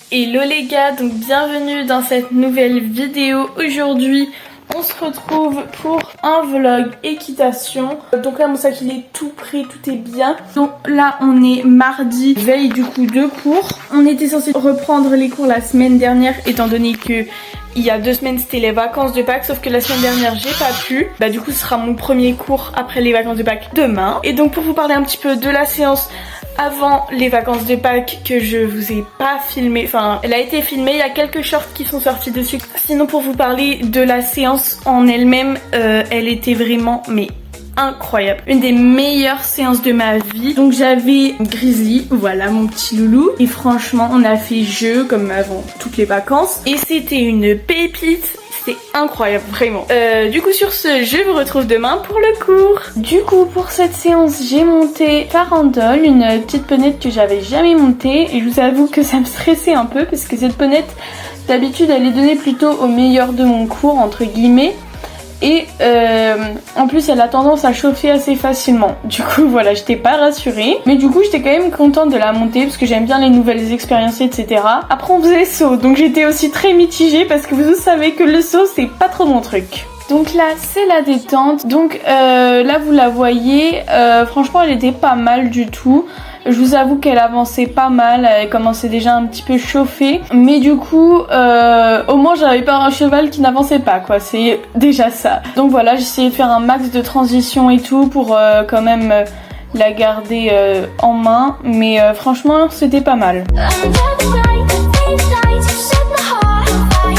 Hello les gars, donc bienvenue dans cette nouvelle vidéo. Aujourd'hui on se retrouve pour un vlog équitation. Donc là mon sac il est tout prêt, tout est bien. Donc là on est mardi, veille du coup de cours. On était censé reprendre les cours la semaine dernière étant donné que il y a 2 semaines c'était les vacances de Pâques, sauf que la semaine dernière j'ai pas pu. Bah du coup ce sera mon premier cours après les vacances de Pâques demain. Et donc pour vous parler un petit peu de la séance avant les vacances de Pâques que je vous ai pas filmé, enfin elle a été filmée, il y a quelques shorts qui sont sortis dessus. Sinon pour vous parler de la séance en elle-même, elle était vraiment incroyable, une des meilleures séances de ma vie. Donc j'avais Grizzly, voilà mon petit loulou, et franchement on a fait jeu comme avant toutes les vacances et c'était une pépite. C'est incroyable, vraiment. Du coup sur ce, je vous retrouve demain pour le cours. Du coup pour cette séance, j'ai monté Farandole, une petite ponette que j'avais jamais montée. Et je vous avoue que ça me stressait un peu parce que cette ponette, d'habitude elle est donnée plutôt au meilleur de mon cours, entre guillemets. Et en plus elle a tendance à chauffer assez facilement. Du coup voilà, j'étais pas rassurée. Mais du coup j'étais quand même contente de la monter parce que j'aime bien les nouvelles expériences, etc. Après on faisait saut, donc j'étais aussi très mitigée parce que vous savez que le saut c'est pas trop mon truc. Donc là c'est la détente. Donc là vous la voyez, franchement elle était pas mal du tout. Je vous avoue qu'elle avançait pas mal, elle commençait déjà un petit peu chauffée. Mais du coup, au moins j'avais pas un cheval qui n'avançait pas quoi, c'est déjà ça. Donc voilà, j'essayais de faire un max de transition et tout pour quand même la garder en main. Mais franchement c'était pas mal.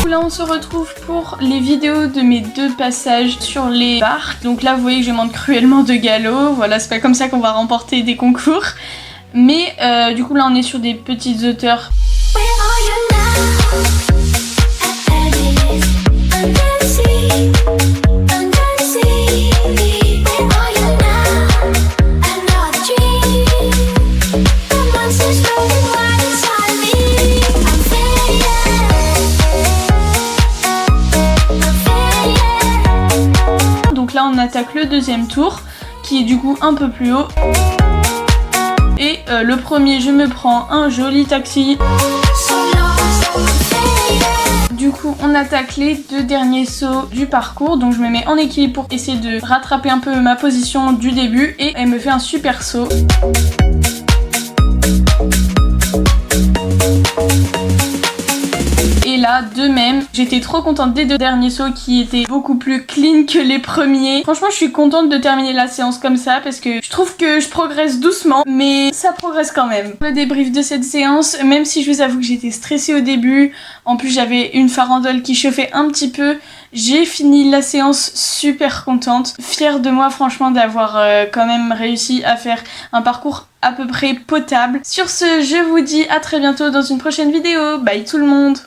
Là on se retrouve pour les vidéos de mes 2 passages sur les barques. Donc là vous voyez que je monte cruellement de galop. Voilà, c'est pas comme ça qu'on va remporter des concours. Mais du coup là on est sur des petites hauteurs. Donc là on attaque le 2e tour qui est du coup un peu plus haut. Et le premier, je me prends un joli taxi. Du coup, on attaque les 2 derniers sauts du parcours. Donc je me mets en équilibre pour essayer de rattraper un peu ma position du début. Et elle me fait un super saut. Et là, de même, j'étais trop contente des 2 derniers sauts qui étaient beaucoup plus clean que les premiers. Franchement, je suis contente de terminer la séance comme ça parce que je trouve que je progresse doucement, mais ça progresse quand même. Le débrief de cette séance, même si je vous avoue que j'étais stressée au début, en plus j'avais une farandole qui chauffait un petit peu, j'ai fini la séance super contente, fière de moi franchement d'avoir quand même réussi à faire un parcours à peu près potable. Sur ce, je vous dis à très bientôt dans une prochaine vidéo. Bye tout le monde!